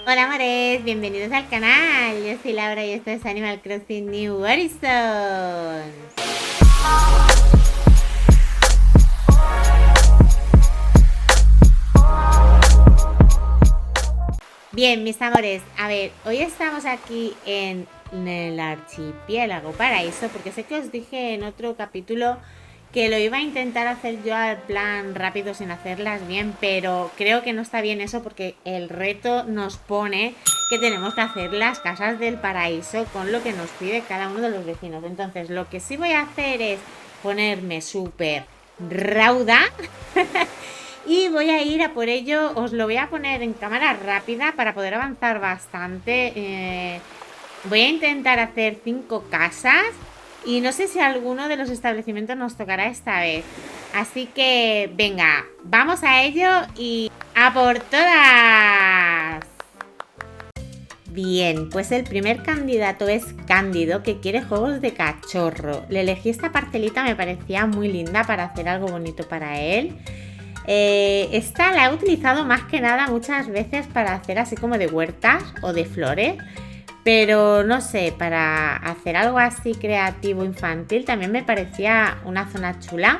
Hola amores, bienvenidos al canal. Yo soy Laura y esto es Animal Crossing New Horizons. Bien, mis amores, a ver, hoy estamos aquí en el archipiélago paraíso porque sé que os dije en otro capítulo que lo iba a intentar hacer yo al plan rápido sin hacerlas bien, pero creo que no está bien eso porque el reto nos pone que tenemos que hacer las casas del paraíso con lo que nos pide cada uno de los vecinos. Entonces, lo que sí voy a hacer es ponerme súper rauda y voy a ir a por ello. Os lo voy a poner en cámara rápida para poder avanzar bastante. Voy a intentar hacer 5 casas y no sé si alguno de los establecimientos nos tocará esta vez. Así que venga, vamos a ello y ¡a por todas! Bien, pues el primer candidato es Cándido, que quiere juegos de cachorro. Le elegí esta parcelita, me parecía muy linda para hacer algo bonito para él. Esta la he utilizado más que nada muchas veces para hacer así como de huertas o de flores. Pero no sé, para hacer algo así creativo infantil también me parecía una zona chula.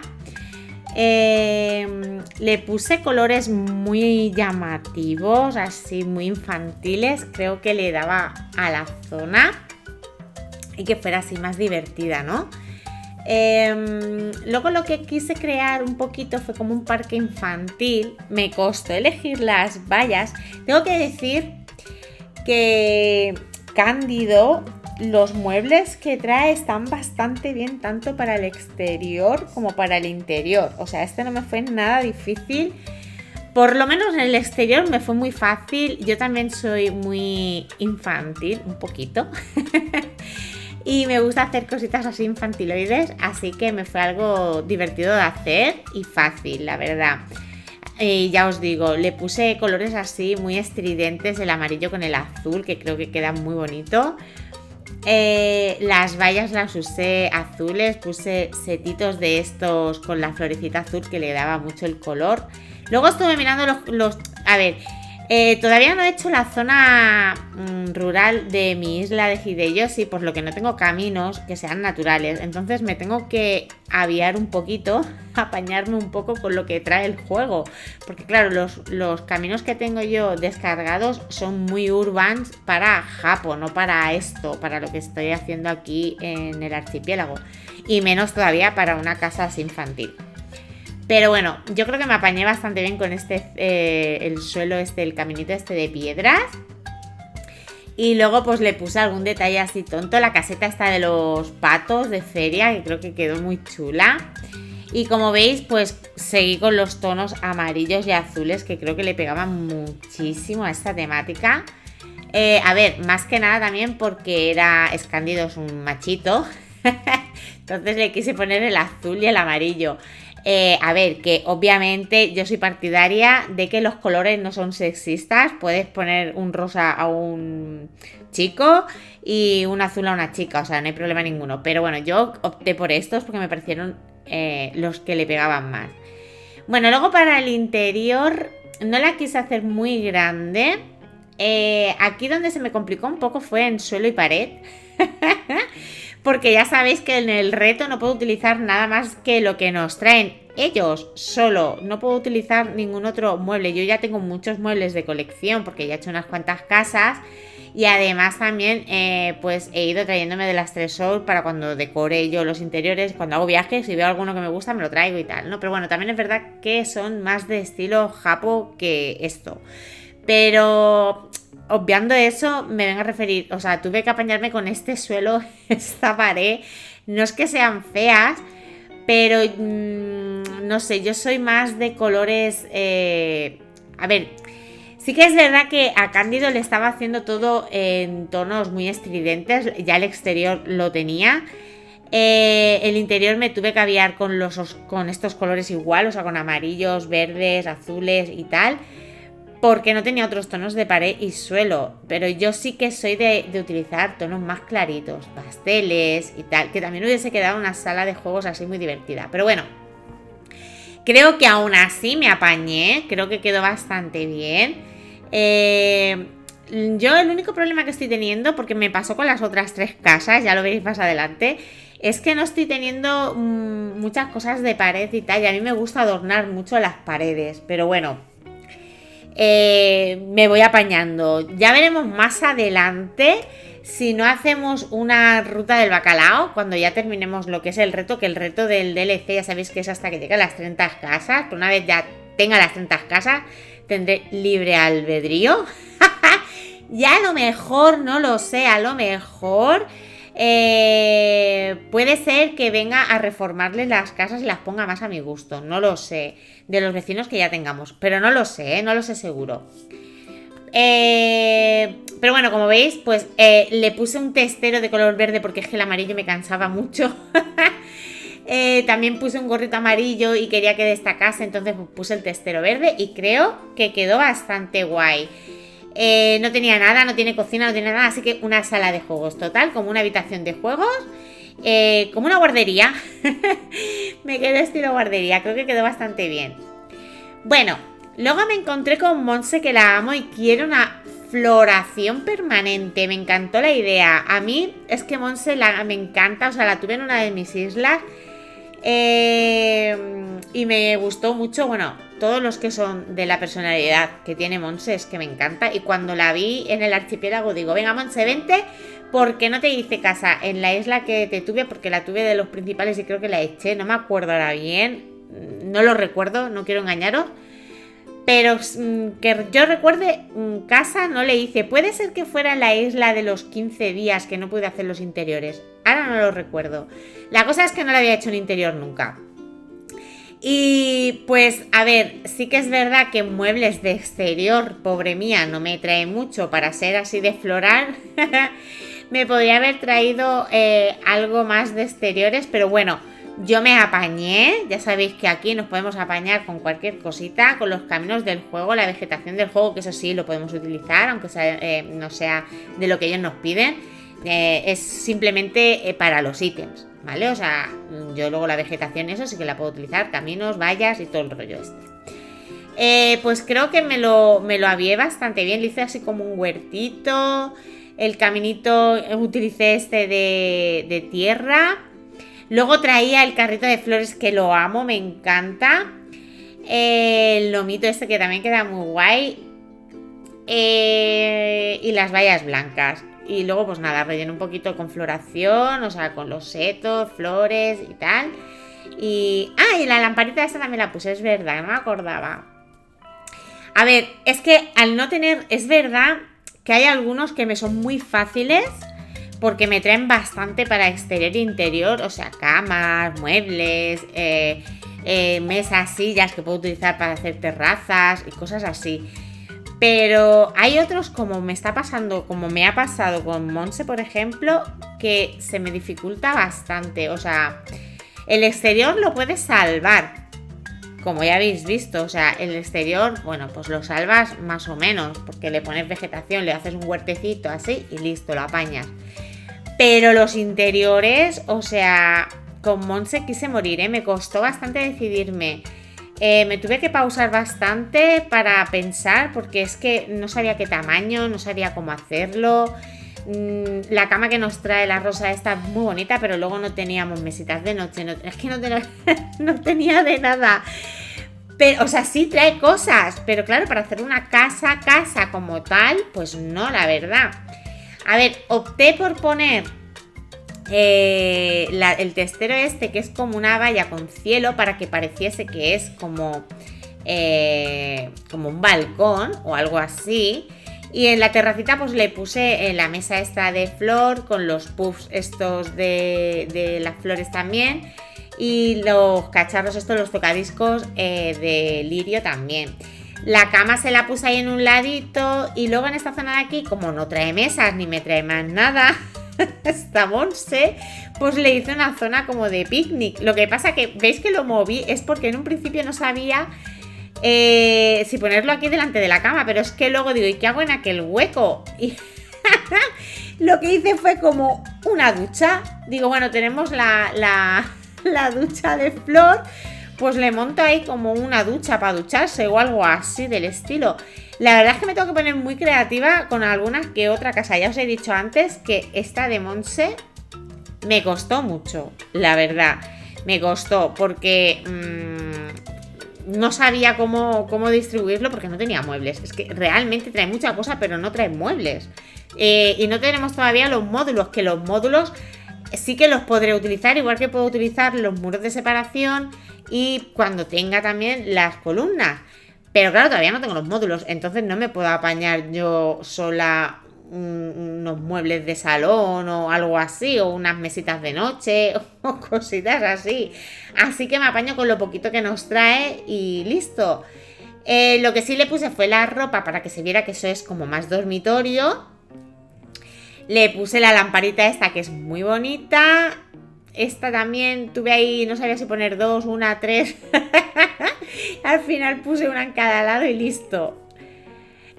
Le puse colores muy llamativos, así muy infantiles. Creo que le daba a la zona y que fuera así más divertida, ¿no? Luego lo que quise crear un poquito fue como un parque infantil. Me costó elegir las vallas. Tengo que decir que Cándido, los muebles que trae están bastante bien tanto para el exterior como para el interior. O sea, este no me fue nada difícil. Por lo menos en el exterior me fue muy fácil. Yo también soy muy infantil, un poquito. Y me gusta hacer cositas así infantiloides, así que me fue algo divertido de hacer y fácil, la verdad. Ya os digo, le puse colores así muy estridentes, el amarillo con el azul, que creo que queda muy bonito. Las vallas las usé azules, puse setitos de estos con la florecita azul que le daba mucho el color. Luego estuve mirando a ver, todavía no he hecho la zona rural de mi isla de Hideyoshi, por lo que no tengo caminos que sean naturales. Entonces me tengo que aviar un poquito, apañarme un poco con lo que trae el juego. Porque claro, los caminos que tengo yo descargados son muy urbans para Japón, no para esto, para lo que estoy haciendo aquí en el archipiélago. Y menos todavía para una casa así infantil. Pero bueno, yo creo que me apañé bastante bien con el suelo el caminito de piedras. Y luego pues le puse algún detalle así tonto. La caseta esta de los patos de feria, que creo que quedó muy chula. Y como veis, pues seguí con los tonos amarillos y azules, que creo que le pegaban muchísimo a esta temática. A ver, más que nada también porque Escándido es un machito. Entonces le quise poner el azul y el amarillo. A ver, que obviamente yo soy partidaria de que los colores no son sexistas. Puedes poner un rosa a un chico y un azul a una chica, o sea, no hay problema ninguno. Pero bueno, yo opté por estos porque me parecieron los que le pegaban más. Bueno, luego para el interior no la quise hacer muy grande. Aquí donde se me complicó un poco fue en suelo y pared. Porque ya sabéis que en el reto no puedo utilizar nada más que lo que nos traen ellos solo. No puedo utilizar ningún otro mueble. Yo ya tengo muchos muebles de colección porque ya he hecho unas cuantas casas. Y además también pues he ido trayéndome de las 3 Souls para cuando decore yo los interiores. Cuando hago viajes, si veo alguno que me gusta me lo traigo y tal, ¿no? Pero bueno, también es verdad que son más de estilo japo que esto. Pero obviando eso, me vengo a referir, o sea, tuve que apañarme con este suelo, esta pared. No es que sean feas, pero no sé, yo soy más de colores. A ver, sí que es verdad que a Cándido le estaba haciendo todo en tonos muy estridentes, ya el exterior lo tenía. El interior me tuve que aviar con estos colores igual, o sea, con amarillos, verdes, azules y tal, porque no tenía otros tonos de pared y suelo. Pero yo sí que soy de utilizar tonos más claritos, pasteles y tal, que también hubiese quedado una sala de juegos así muy divertida. Pero bueno, creo que aún así me apañé, creo que quedó bastante bien. Yo el único problema que estoy teniendo, porque me pasó con las otras 3 casas, ya lo veréis más adelante, es que no estoy teniendo muchas cosas de pared y tal, y a mí me gusta adornar mucho las paredes, pero bueno, me voy apañando. Ya veremos más adelante si no hacemos una ruta del bacalao cuando ya terminemos lo que es el reto, que el reto del DLC ya sabéis que es hasta que lleguen las 30 casas, pero una vez ya tenga las 30 casas tendré libre albedrío. Ya a lo mejor, no lo sé, a lo mejor puede ser que venga a reformarles las casas y las ponga más a mi gusto, no lo sé, de los vecinos que ya tengamos, pero no lo sé, no lo sé seguro. Pero bueno, como veis, pues le puse un testero de color verde porque es que el amarillo me cansaba mucho. También puse un gorrito amarillo y quería que destacase, entonces puse el testero verde y creo que quedó bastante guay. No tenía nada, no tiene cocina, no tiene nada, así que una sala de juegos total, como una habitación de juegos, como una guardería. Me quedó estilo guardería, creo que quedó bastante bien. Bueno, luego me encontré con Monse, que la amo y quiero una floración permanente. Me encantó la idea. A mí es que Monse me encanta, o sea, la tuve en una de mis islas y me gustó mucho. Bueno, todos los que son de la personalidad que tiene Monse es que me encanta. Y cuando la vi en el archipiélago digo, venga Monse, vente, porque no te hice casa en la isla que te tuve, porque la tuve de los principales y creo que la eché, no me acuerdo ahora bien, no lo recuerdo, no quiero engañaros. Pero que yo recuerde, casa no le hice. Puede ser que fuera la isla de los 15 días que no pude hacer los interiores. Ahora no lo recuerdo. La cosa es que no le había hecho un interior nunca. Y pues, a ver, sí que es verdad que muebles de exterior, pobre mía, no me trae mucho para ser así de floral. Me podría haber traído algo más de exteriores, pero bueno, yo me apañé. Ya sabéis que aquí nos podemos apañar con cualquier cosita, con los caminos del juego, la vegetación del juego, que eso sí lo podemos utilizar, aunque sea, no sea de lo que ellos nos piden. Es simplemente para los ítems, ¿vale? O sea, yo luego la vegetación, eso sí que la puedo utilizar, caminos, vallas y todo el rollo este. Pues creo que me lo avié bastante bien. Le hice así como un huertito. El caminito utilicé este de tierra. Luego traía el carrito de flores, que lo amo, me encanta. El lomito este, que también queda muy guay. Y las vallas blancas. Y luego pues nada, relleno un poquito con floración, o sea, con los setos, flores y tal. Y la lamparita esta también la puse, es verdad, no me acordaba. A ver, es que al no tener, es verdad que hay algunos que me son muy fáciles, porque me traen bastante para exterior e interior, o sea, camas, muebles, mesas, sillas que puedo utilizar para hacer terrazas y cosas así. Pero hay otros, como me ha pasado con Monse, por ejemplo, que se me dificulta bastante. O sea, el exterior lo puedes salvar, como ya habéis visto. O sea, el exterior, bueno, pues lo salvas más o menos, porque le pones vegetación, le haces un huertecito así y listo, lo apañas. Pero los interiores, o sea, con Monse quise morir, me costó bastante decidirme. Me tuve que pausar bastante para pensar, porque es que no sabía qué tamaño, no sabía cómo hacerlo. La cama que nos trae la rosa esta es muy bonita, pero luego no teníamos mesitas de noche, es que no tenía de nada. Pero, o sea, sí trae cosas, pero claro, para hacer una casa como tal, pues no, la verdad. A ver, opté por poner el testero este, que es como una valla con cielo, para que pareciese que es como un balcón o algo así. Y en la terracita pues le puse la mesa esta de flor con los puffs estos de las flores también, y los cacharros estos, los tocadiscos de lirio también. La cama se la puse ahí en un ladito, y luego en esta zona de aquí, como no trae mesas ni me trae más nada, esta Monse, pues le hice una zona como de picnic. Lo que pasa que, veis que lo moví, es porque en un principio no sabía si ponerlo aquí delante de la cama, pero es que luego digo, ¿y qué hago en aquel hueco? Y lo que hice fue como una ducha. Digo, bueno, tenemos la ducha de flor, pues le monto ahí como una ducha para ducharse o algo así del estilo. La verdad es que me tengo que poner muy creativa con alguna que otra casa. Ya os he dicho antes que esta de Monse me costó mucho, la verdad. Me costó porque no sabía cómo distribuirlo porque no tenía muebles. Es que realmente trae mucha cosa, pero no trae muebles. Y no tenemos todavía los módulos, que los módulos sí que los podré utilizar, igual que puedo utilizar los muros de separación y cuando tenga también las columnas. Pero claro, todavía no tengo los módulos, entonces no me puedo apañar yo sola unos muebles de salón o algo así, o unas mesitas de noche o cositas así. Así que me apaño con lo poquito que nos trae y listo. Lo que sí le puse fue la ropa para que se viera que eso es como más dormitorio. Le puse la lamparita esta que es muy bonita. Esta también tuve ahí, no sabía si poner dos, una, tres. Al final puse una en cada lado y listo.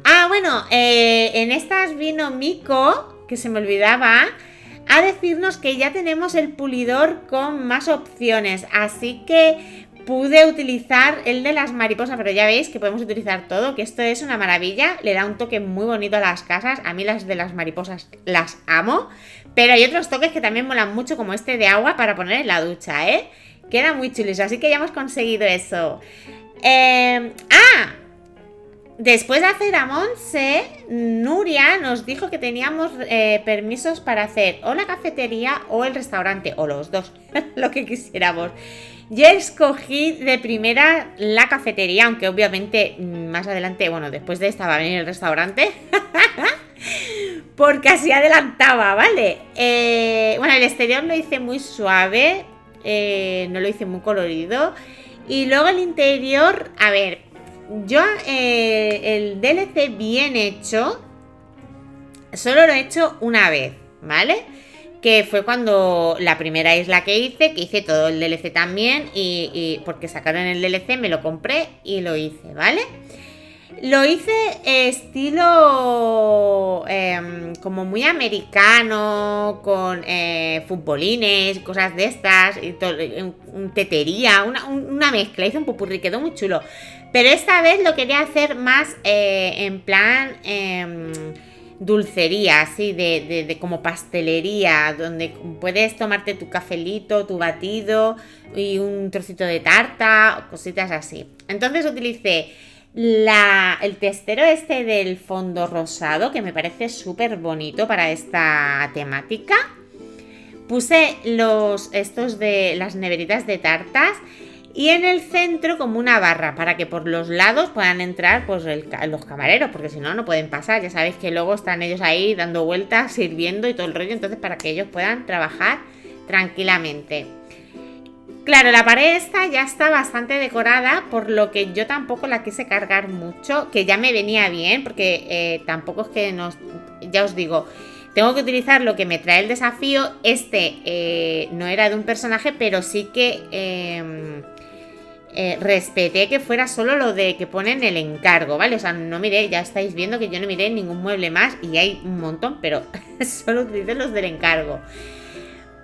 Ah, bueno, en estas vino Mico, que se me olvidaba, a decirnos que ya tenemos el pulidor con más opciones. Así que pude utilizar el de las mariposas, pero ya veis que podemos utilizar todo, que esto es una maravilla, le da un toque muy bonito a las casas. A mí las de las mariposas las amo, pero hay otros toques que también molan mucho, como este de agua para poner en la ducha, queda muy chulo, así que ya hemos conseguido eso. Después de hacer a Monse, Nuria nos dijo que teníamos permisos para hacer o la cafetería o el restaurante, o los dos, lo que quisiéramos. Yo escogí de primera la cafetería, aunque obviamente más adelante, bueno, después de esta va a venir el restaurante, porque así adelantaba, ¿vale? Bueno, el exterior lo hice muy suave, no lo hice muy colorido, y luego el interior, a ver, yo el DLC bien hecho solo lo he hecho una vez, ¿vale? Que fue cuando la primera isla que hice todo el DLC también y porque sacaron el DLC me lo compré y lo hice, ¿vale? Lo hice estilo como muy americano, con futbolines, cosas de estas, y tetería, una mezcla, hice un popurrí, quedó muy chulo. Pero esta vez lo quería hacer más en plan dulcería, así de como pastelería, donde puedes tomarte tu cafelito, tu batido y un trocito de tarta, cositas así. Entonces utilicé el testero este del fondo rosado, que me parece súper bonito para esta temática. Puse estos de las neveritas de tartas y en el centro como una barra para que por los lados puedan entrar pues los camareros, porque si no, no pueden pasar. Ya sabéis que luego están ellos ahí dando vueltas, sirviendo y todo el rollo, entonces para que ellos puedan trabajar tranquilamente. Claro, la pared esta ya está bastante decorada, por lo que yo tampoco la quise cargar mucho, que ya me venía bien, porque tampoco es que ya os digo, tengo que utilizar lo que me trae el desafío. No era de un personaje, pero sí que respeté que fuera solo lo de que ponen el encargo, ¿vale? O sea, no miré, ya estáis viendo que yo no miré ningún mueble más y hay un montón, pero solo utilicé los del encargo.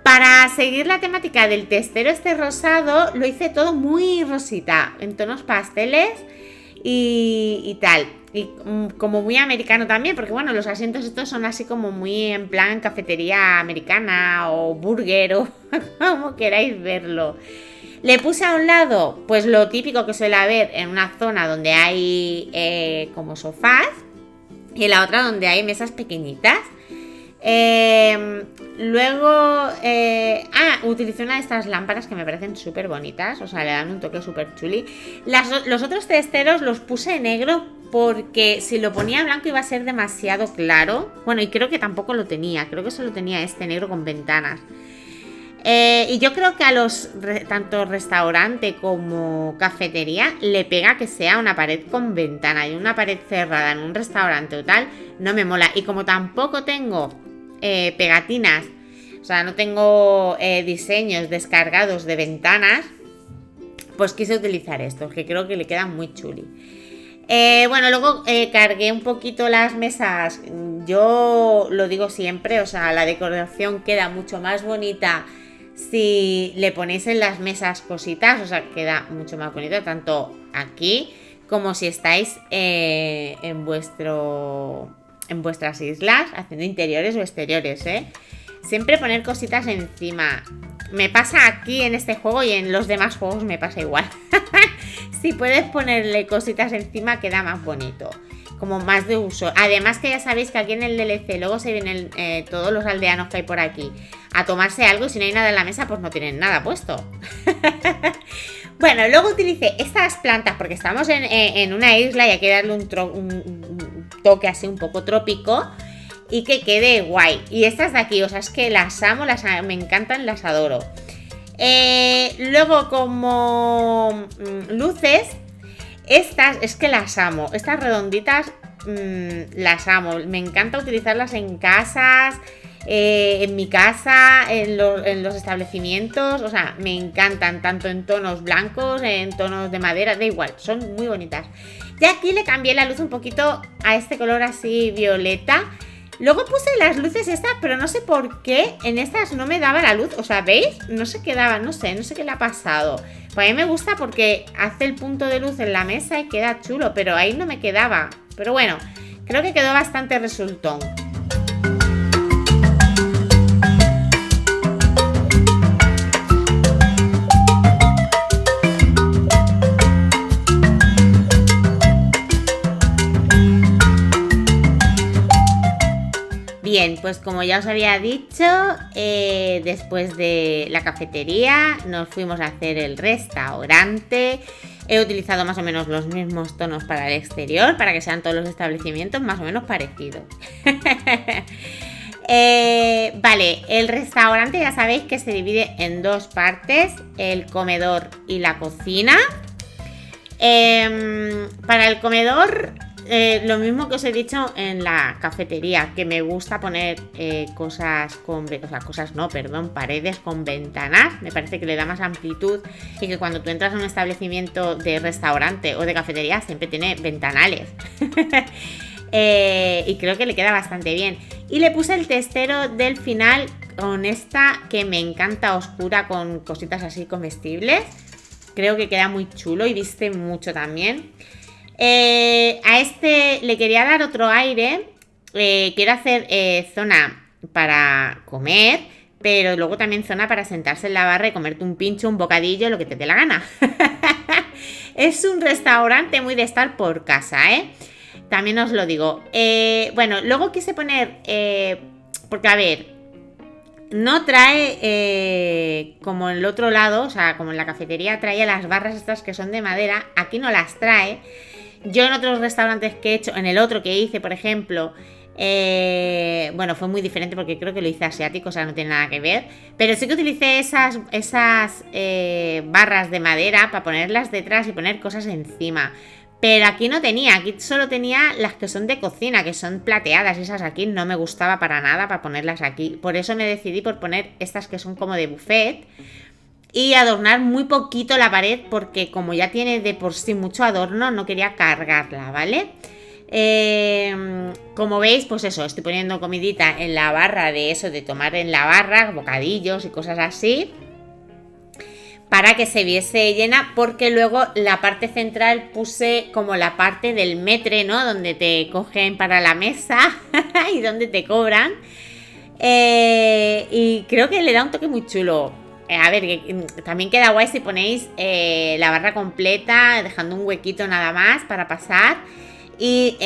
Para seguir la temática del testero este rosado, lo hice todo muy rosita, en tonos pasteles y tal. Y como muy americano también, porque bueno, los asientos estos son así como muy en plan cafetería americana o burger o como queráis verlo. Le puse a un lado, pues lo típico que suele haber en una zona donde hay como sofás y en la otra donde hay mesas pequeñitas. Luego utilicé una de estas lámparas que me parecen súper bonitas, o sea, le dan un toque súper chuli. Los otros testeros los puse negro porque si lo ponía blanco iba a ser demasiado claro. Bueno, y creo que tampoco lo tenía, creo que solo tenía este negro con ventanas. Y yo creo que a tanto restaurante como cafetería le pega que sea una pared con ventana, y una pared cerrada en un restaurante o tal no me mola. Y como tampoco tengo pegatinas, o sea, no tengo diseños descargados de ventanas, pues quise utilizar estos, que creo que le quedan muy chuli. Bueno, luego cargué un poquito las mesas. Yo lo digo siempre, o sea, la decoración queda mucho más bonita si le ponéis en las mesas cositas, o sea, queda mucho más bonito, tanto aquí como si estáis en vuestras islas, haciendo interiores o exteriores, ¿eh? Siempre poner cositas encima. Me pasa aquí en este juego y en los demás juegos me pasa igual. Si puedes ponerle cositas encima queda más bonito, como más de uso. Además que ya sabéis que aquí en el DLC luego se vienen todos los aldeanos que hay por aquí a tomarse algo y si no hay nada en la mesa pues no tienen nada puesto. Bueno, luego utilicé estas plantas porque estamos en una isla y hay que darle un toque así un poco trópico y que quede guay. Y estas de aquí, o sea, es que las amo, me encantan, las adoro. Luego como luces, estas es que las amo. Estas redonditas las amo. Me encanta utilizarlas en casas, en mi casa, en los establecimientos. O sea, me encantan tanto en tonos blancos, en tonos de madera, da igual, son muy bonitas. Y aquí le cambié la luz un poquito a este color así violeta. Luego puse las luces estas, pero no sé por qué en estas no me daba la luz. O sea, ¿veis? No se quedaba, no sé qué le ha pasado. Pues a mí me gusta porque hace el punto de luz en la mesa y queda chulo, pero ahí no me quedaba. Pero bueno, creo que quedó bastante resultón. Bien, pues como ya os había dicho, después de la cafetería nos fuimos a hacer el restaurante. He utilizado más o menos los mismos tonos para el exterior, para que sean todos los establecimientos más o menos parecidos. Vale, el restaurante ya sabéis que se divide en dos partes, el comedor y la cocina. Para el comedor... lo mismo que os he dicho en la cafetería, que me gusta poner paredes con ventanas. Me parece que le da más amplitud y que cuando tú entras a un establecimiento de restaurante o de cafetería siempre tiene ventanales. Y creo que le queda bastante bien. Y le puse el testero del final con esta que me encanta, oscura, con cositas así comestibles. Creo que queda muy chulo y viste mucho también. A este le quería dar otro aire. Quiero hacer zona para comer, pero luego también zona para sentarse en la barra y comerte un pincho, un bocadillo, lo que te dé la gana. Es un restaurante muy de estar por casa, ¿eh? También os lo digo. Bueno, luego quise poner... porque, a ver... No trae como en el otro lado, o sea, como en la cafetería traía las barras estas que son de madera. Aquí no las trae. Yo en otros restaurantes que he hecho, en el otro que hice, por ejemplo, bueno, fue muy diferente porque creo que lo hice asiático, o sea, no tiene nada que ver. Pero sí que utilicé esas barras de madera para ponerlas detrás y poner cosas encima. Pero aquí no tenía, aquí solo tenía las que son de cocina, que son plateadas. Esas aquí no me gustaba para nada para ponerlas aquí. Por eso me decidí por poner estas que son como de buffet y adornar muy poquito la pared porque como ya tiene de por sí mucho adorno, no quería cargarla, ¿vale? Como veis, pues eso, estoy poniendo comidita en la barra de eso, de tomar en la barra, bocadillos y cosas así, para que se viese llena, porque luego la parte central puse como la parte del metre, ¿no? Donde te cogen para la mesa y donde te cobran. Y creo que le da un toque muy chulo. A ver, que también queda guay si ponéis la barra completa, dejando un huequito nada más para pasar. Y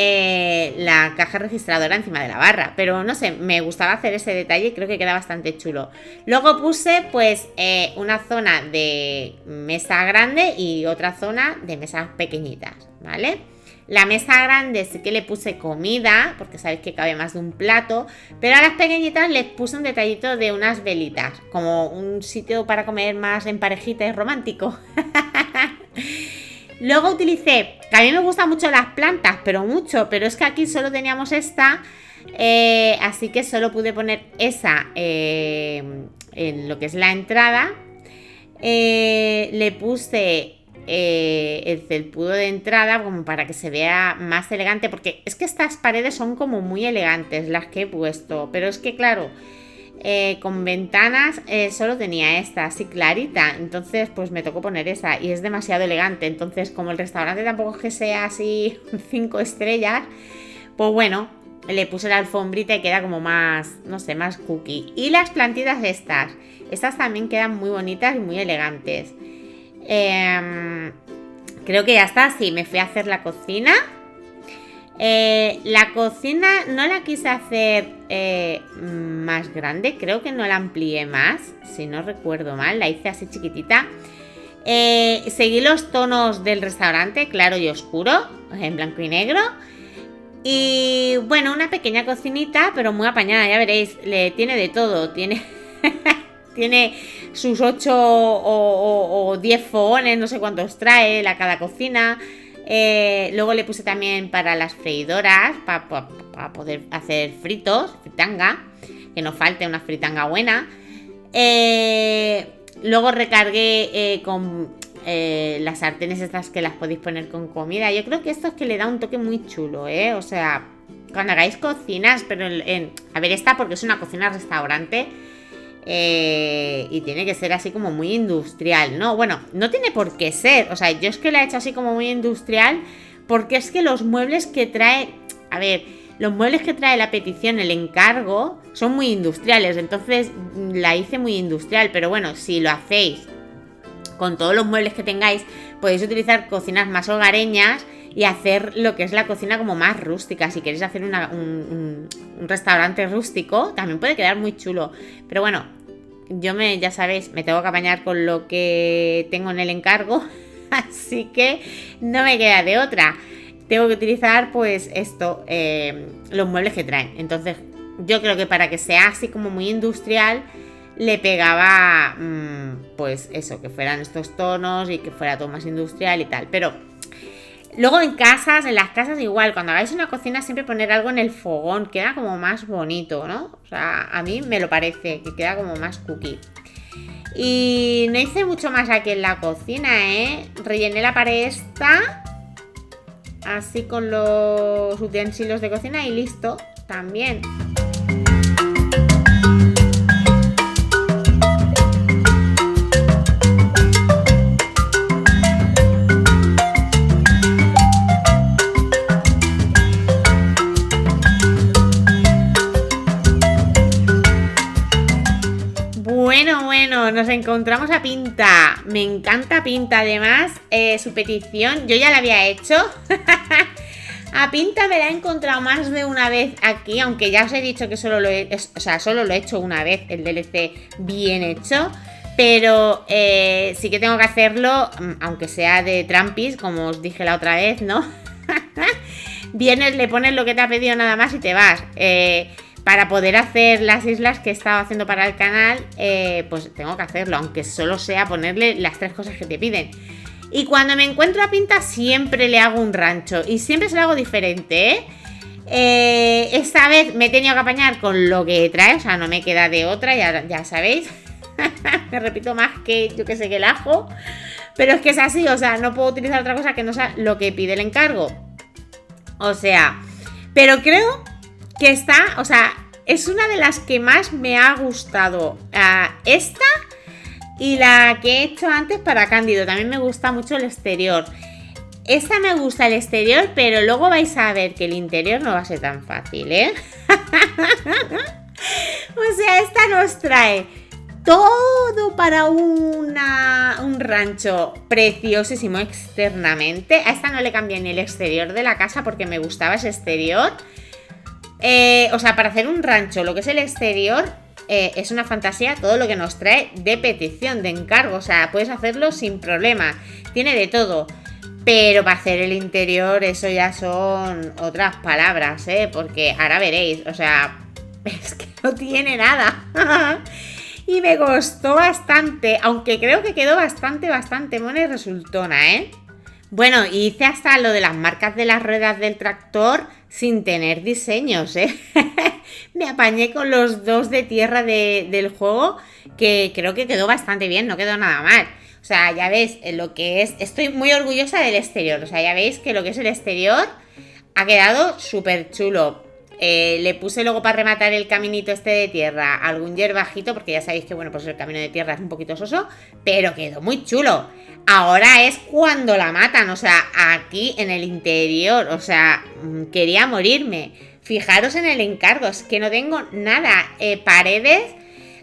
la caja registradora encima de la barra. Pero no sé, me gustaba hacer ese detalle y creo que queda bastante chulo. Luego puse pues una zona de mesa grande y otra zona de mesas pequeñitas, ¿vale? La mesa grande sí que le puse comida, porque sabéis que cabe más de un plato. Pero a las pequeñitas les puse un detallito de unas velitas, como un sitio para comer más en parejita y romántico. Luego utilicé, que a mí me gustan mucho las plantas, pero es que aquí solo teníamos esta, así que solo pude poner esa en lo que es la entrada. Le puse el felpudo de entrada como para que se vea más elegante, porque es que estas paredes son como muy elegantes las que he puesto, pero es que claro, con ventanas, solo tenía esta, así clarita. Entonces pues me tocó poner esa y es demasiado elegante. Entonces, como el restaurante tampoco es que sea así 5 estrellas, pues bueno, le puse la alfombrita y queda como más, no sé, más cookie. Y las plantitas estas también quedan muy bonitas y muy elegantes. Creo que ya está. Sí, me fui a hacer la cocina. La cocina no la quise hacer más grande, creo que no la amplié más, si no recuerdo mal, la hice así chiquitita. Seguí los tonos del restaurante, claro y oscuro, en blanco y negro. Y bueno, una pequeña cocinita, pero muy apañada, ya veréis, tiene de todo, tiene sus 8 o 10 fogones, no sé cuántos trae cada cocina. Luego le puse también para las freidoras, para poder hacer fritanga, que no falte una fritanga buena. Luego recargué con las sartenes estas que las podéis poner con comida. Yo creo que esto es que le da un toque muy chulo, o sea, cuando hagáis cocinas, pero a ver, esta porque es una cocina restaurante. Y tiene que ser así como muy industrial, ¿no? Bueno, no tiene por qué ser. O sea, yo es que la he hecho así como muy industrial porque es que los muebles que trae... A ver, los muebles que trae la petición, el encargo, son muy industriales. Entonces la hice muy industrial. Pero bueno, si lo hacéis con todos los muebles que tengáis, podéis utilizar cocinas más hogareñas y hacer lo que es la cocina como más rústica. Si queréis hacer un restaurante rústico, también puede quedar muy chulo. Pero bueno, ya sabéis, me tengo que apañar con lo que tengo en el encargo, así que no me queda de otra. Tengo que utilizar pues los muebles que traen. Entonces yo creo que para que sea así como muy industrial, le pegaba pues eso, que fueran estos tonos y que fuera todo más industrial y tal. Pero luego en las casas igual, cuando hagáis una cocina siempre poner algo en el fogón, queda como más bonito, ¿no? O sea, a mí me lo parece, que queda como más cookie. Y no hice mucho más aquí en la cocina, rellené la pared esta, así con los utensilios de cocina y listo, también. Bueno, nos encontramos a Pinta. Me encanta Pinta, además, su petición, yo ya la había hecho. A Pinta me la he encontrado más de una vez aquí, aunque ya os he dicho que solo lo he hecho una vez, el DLC bien hecho. Pero sí que tengo que hacerlo, aunque sea de trampis, como os dije la otra vez, ¿no? Vienes, le pones lo que te ha pedido nada más y te vas. Para poder hacer las islas que he estado haciendo para el canal, pues tengo que hacerlo, aunque solo sea ponerle las 3 cosas que te piden. Y cuando me encuentro a Pinta siempre le hago un rancho y siempre se lo hago diferente, Esta vez me he tenido que apañar con lo que trae, o sea, no me queda de otra, ya sabéis. Me repito más que yo que sé que el ajo, pero es que es así, o sea, no puedo utilizar otra cosa que no sea lo que pide el encargo. O sea, pero creo que esta, o sea, es una de las que más me ha gustado. Esta y la que he hecho antes para Cándido. También me gusta mucho el exterior. Esta me gusta el exterior, pero luego vais a ver que el interior no va a ser tan fácil, ¿eh? O sea, esta nos trae todo para un rancho preciosísimo externamente. A esta no le cambié ni el exterior de la casa porque me gustaba ese exterior. O sea, para hacer un rancho, lo que es el exterior, es una fantasía todo lo que nos trae de petición, de encargo. O sea, puedes hacerlo sin problema. Tiene de todo. Pero para hacer el interior, eso ya son otras palabras, porque ahora veréis, o sea, es que no tiene nada. Y me costó bastante, aunque creo que quedó bastante mona y resultona, Bueno, hice hasta lo de las marcas de las ruedas del tractor sin tener diseños, Me apañé con los dos de tierra del juego, que creo que quedó bastante bien, no quedó nada mal. O sea, ya veis lo que es, estoy muy orgullosa del exterior, o sea, ya veis que lo que es el exterior ha quedado súper chulo. Le puse luego para rematar el caminito este de tierra algún hierbajito, porque ya sabéis que, bueno, pues el camino de tierra es un poquito soso, pero quedó muy chulo. Ahora es cuando la matan, o sea, aquí en el interior, o sea, quería morirme. Fijaros en el encargo, es que no tengo nada. Paredes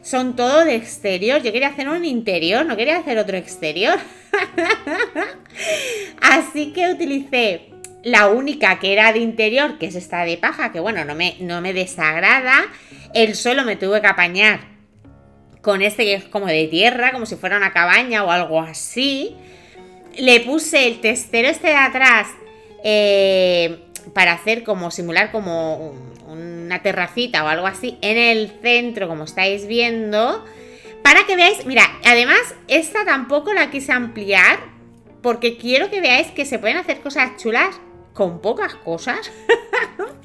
son todo de exterior. Yo quería hacer un interior, no quería hacer otro exterior. Así que utilicé la única que era de interior, que es esta de paja, que bueno, no me desagrada. El suelo me tuve que apañar con este que es como de tierra, como si fuera una cabaña o algo así. Le puse el testero este de atrás para hacer como simular como una terracita o algo así en el centro, como estáis viendo, para que veáis. Mira, además esta tampoco la quise ampliar porque quiero que veáis que se pueden hacer cosas chulas con pocas cosas,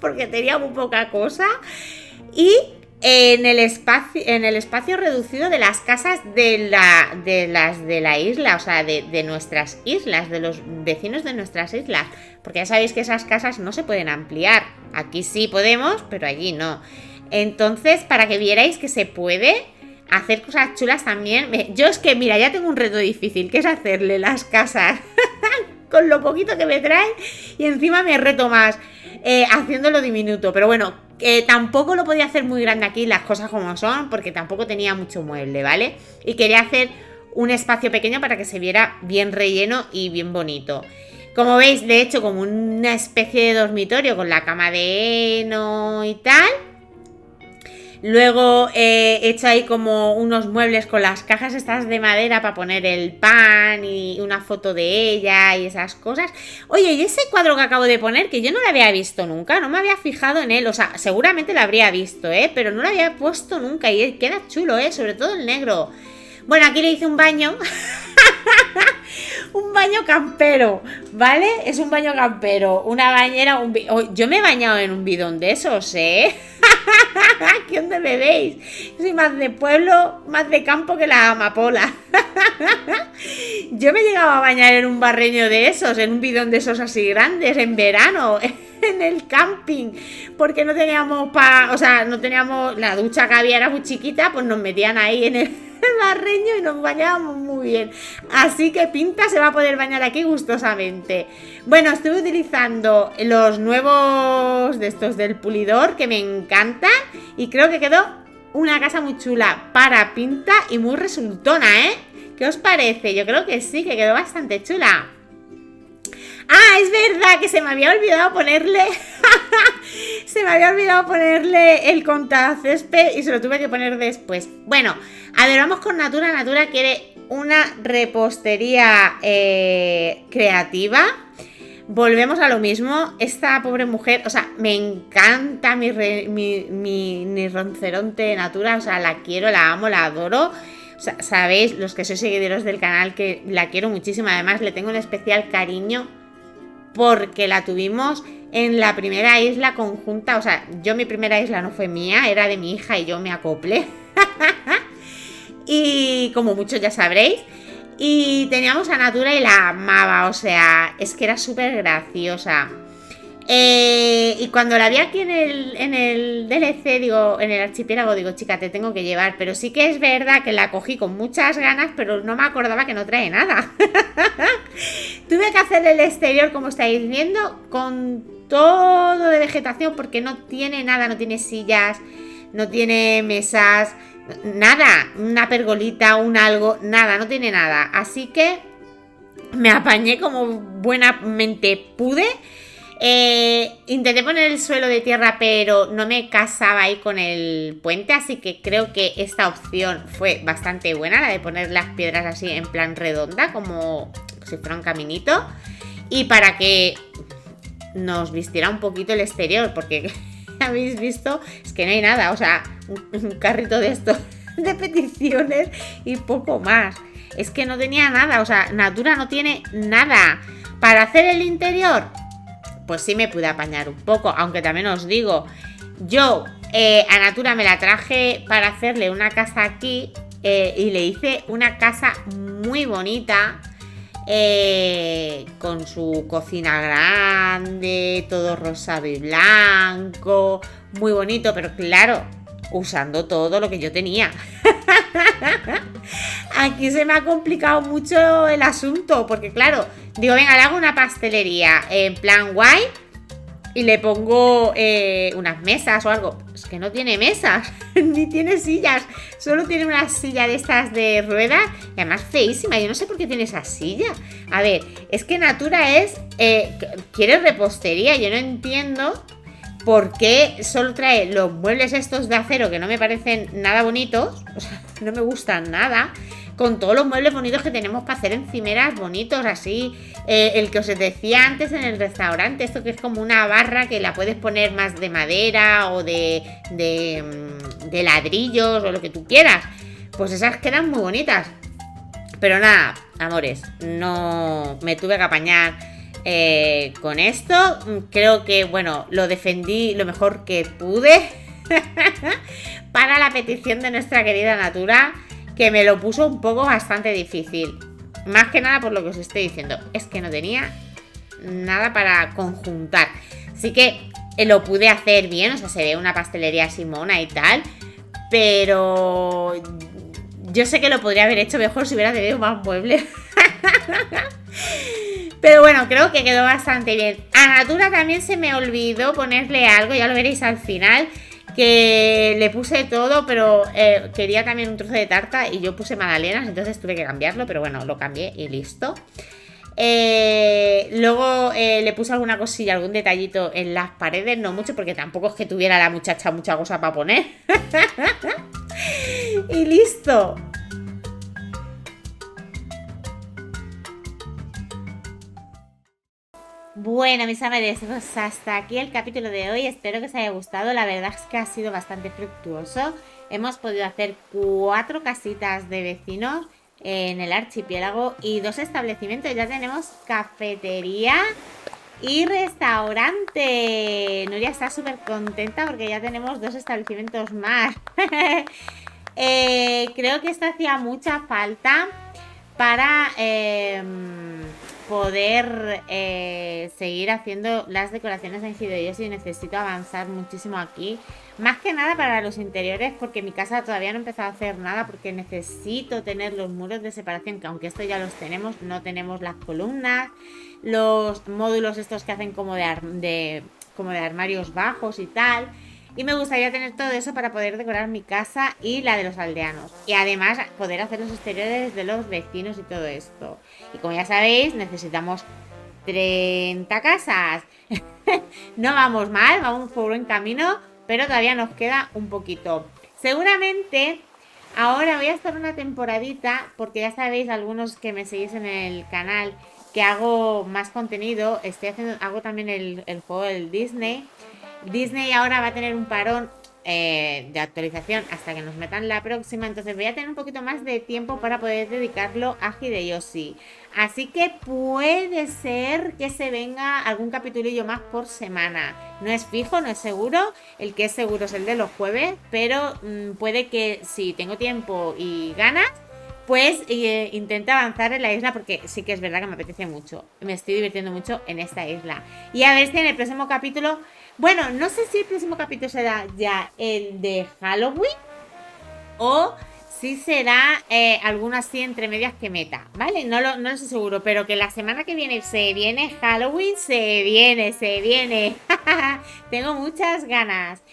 porque tenía muy poca cosa, y en el espacio reducido de las casas de la isla, o sea, de nuestras islas, de los vecinos de nuestras islas, porque ya sabéis que esas casas no se pueden ampliar. Aquí sí podemos, pero allí no. Entonces, para que vierais que se puede hacer cosas chulas también. Yo es que, mira, ya tengo un reto difícil, que es hacerle las casas con lo poquito que me trae, y encima me reto más haciéndolo diminuto. Pero bueno, tampoco lo podía hacer muy grande aquí, las cosas como son, porque tampoco tenía mucho mueble, ¿vale? Y quería hacer un espacio pequeño para que se viera bien relleno y bien bonito. Como veis, le he hecho como una especie de dormitorio con la cama de heno y tal. Luego he hecho ahí como unos muebles con las cajas estas de madera para poner el pan y una foto de ella y esas cosas. Oye, y ese cuadro que acabo de poner, que yo no lo había visto nunca, no me había fijado en él, o sea, seguramente lo habría visto, pero no lo había puesto nunca y queda chulo, sobre todo el negro. Bueno, aquí le hice un baño. Un baño campero, ¿vale? Es un baño campero, una bañera, yo me he bañado en un bidón de esos, ¿Aquí dónde me veis? Yo soy más de pueblo, más de campo que la amapola. Yo me llegaba a bañar en un barreño de esos, en un bidón de esos así grandes, en verano, en el camping, porque no teníamos no teníamos, la ducha que había era muy chiquita, pues nos metían ahí en el barreño y nos bañábamos muy bien. Así que Pinta se va a poder bañar aquí gustosamente. Bueno, estuve utilizando los nuevos de estos del pulidor, que me encantan, y creo que quedó una casa muy chula para Pinta y muy resultona, ¿Qué os parece? Yo creo que sí, que quedó bastante chula. Ah, es verdad que se me había olvidado ponerle el contacésped y se lo tuve que poner después. Bueno, a ver, vamos con Natura. Natura quiere una repostería creativa. Volvemos a lo mismo. Esta pobre mujer, o sea, me encanta mi rinoceronte Natura, o sea, la quiero, la amo, la adoro. O sea, sabéis, los que sois seguidores del canal, que la quiero muchísimo. Además, le tengo un especial cariño porque la tuvimos en la primera isla conjunta. O sea, mi primera isla no fue mía, era de mi hija y yo me acoplé. Y como muchos ya sabréis. Y teníamos a Natura y la amaba, o sea, es que era súper graciosa. Y cuando la vi aquí en el DLC, digo, en el archipiélago, digo, chica, te tengo que llevar. Pero sí que es verdad que la cogí con muchas ganas, pero no me acordaba que no trae nada. Tuve que hacer el exterior, como estáis viendo, con todo de vegetación, porque no tiene nada, no tiene sillas, no tiene mesas, nada, una pergolita, un algo, nada, no tiene nada. Así que me apañé como buenamente pude. Intenté poner el suelo de tierra, pero no me casaba ahí con el puente, así que creo que esta opción fue bastante buena, la de poner las piedras así en plan redonda, como si fuera un caminito, y para que nos vistiera un poquito el exterior, porque habéis visto, es que no hay nada, o sea, un carrito de estos de peticiones y poco más. Es que no tenía nada, o sea, Natura no tiene nada. Para hacer el interior, pues sí me pude apañar un poco, aunque también os digo, yo a Natura me la traje para hacerle una casa aquí y le hice una casa muy bonita. con su cocina grande, todo rosado y blanco, muy bonito, pero claro, usando todo lo que yo tenía. Aquí se me ha complicado mucho el asunto, porque claro, digo, venga, le hago una pastelería en plan guay y le pongo unas mesas o algo. Es que no tiene mesas, ni tiene sillas, solo tiene una silla de estas de ruedas y además feísima. Yo no sé por qué tiene esa silla. A ver, es que Natura quiere repostería, yo no entiendo por qué solo trae los muebles estos de acero que no me parecen nada bonitos, o sea, no me gustan nada, con todos los muebles bonitos que tenemos para hacer encimeras bonitos, así, el que os decía antes en el restaurante, esto que es como una barra que la puedes poner más de madera o de ladrillos o lo que tú quieras, pues esas quedan muy bonitas. Pero nada, amores, no me tuve que apañar con esto. Creo que, bueno, lo defendí lo mejor que pude para la petición de nuestra querida Natura, que me lo puso un poco bastante difícil. Más que nada por lo que os estoy diciendo. Es que no tenía nada para conjuntar. Así que lo pude hacer bien. O sea, se ve una pastelería Simona y tal. Pero yo sé que lo podría haber hecho mejor si hubiera tenido más muebles. Pero bueno, creo que quedó bastante bien. A Natura también se me olvidó ponerle algo. Ya lo veréis al final. Que le puse todo, pero quería también un trozo de tarta y yo puse magdalenas, entonces tuve que cambiarlo, pero bueno, lo cambié y listo. Luego le puse alguna cosilla, algún detallito en las paredes, no mucho, porque tampoco es que tuviera la muchacha mucha cosa para poner. Y listo. Bueno, mis amores, pues hasta aquí el capítulo de hoy. Espero que os haya gustado. La verdad es que ha sido bastante fructuoso. Hemos podido hacer 4 casitas de vecinos en el archipiélago y 2 establecimientos. Ya tenemos cafetería y restaurante. Nuria está súper contenta porque ya tenemos 2 establecimientos más. Creo que esto hacía mucha falta para poder seguir haciendo las decoraciones en Hideyoshi. Necesito avanzar muchísimo aquí, más que nada para los interiores, porque mi casa todavía no he empezado a hacer nada, porque necesito tener los muros de separación, que aunque esto ya los tenemos, no tenemos las columnas, los módulos estos que hacen como de armarios bajos y tal. Y me gustaría tener todo eso para poder decorar mi casa y la de los aldeanos. Y además poder hacer los exteriores de los vecinos y todo esto. Y como ya sabéis, necesitamos 30 casas. No vamos mal, vamos por buen camino, pero todavía nos queda un poquito. Seguramente ahora voy a estar una temporadita, porque ya sabéis, algunos que me seguís en el canal, que hago más contenido. Hago también el juego del Disney. Disney ahora va a tener un parón de actualización hasta que nos metan la próxima, entonces voy a tener un poquito más de tiempo para poder dedicarlo a Hideyoshi. Así que puede ser que se venga algún capitulillo más por semana. No es fijo, no es seguro. El que es seguro es el de los jueves, pero puede que si tengo tiempo y ganas, pues intente avanzar en la isla, porque sí que es verdad que me apetece mucho. Me estoy divirtiendo mucho en esta isla. Y a ver si en el próximo capítulo... Bueno, no sé si el próximo capítulo será ya el de Halloween o si será alguno así entre medias que meta, ¿vale? No lo estoy seguro, pero que la semana que viene se viene Halloween, se viene. Tengo muchas ganas.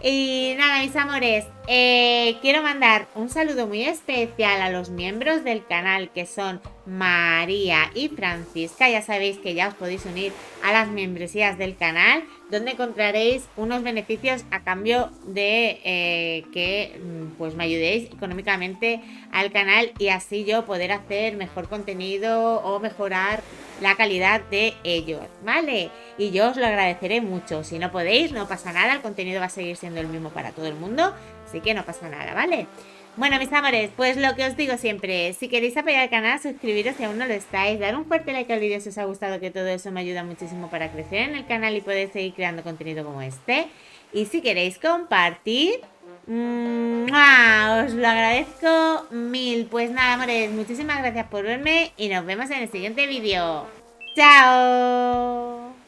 Y nada, mis amores, quiero mandar un saludo muy especial a los miembros del canal, que son María y Francisca. Ya sabéis que ya os podéis unir a las membresías del canal, donde encontraréis unos beneficios a cambio de que pues me ayudéis económicamente al canal, y así yo poder hacer mejor contenido o mejorar la calidad de ellos, ¿vale? Y yo os lo agradeceré mucho. Si no podéis, no pasa nada, el contenido va a seguir siendo el mismo para todo el mundo, así que no pasa nada, ¿vale? Bueno, mis amores, pues lo que os digo siempre, si queréis apoyar al canal, suscribiros si aún no lo estáis, dar un fuerte like al vídeo si os ha gustado, que todo eso me ayuda muchísimo para crecer en el canal y poder seguir creando contenido como este. Y si queréis compartir, Os lo agradezco mil. Pues nada, amores, muchísimas gracias por verme y nos vemos en el siguiente vídeo. ¡Chao!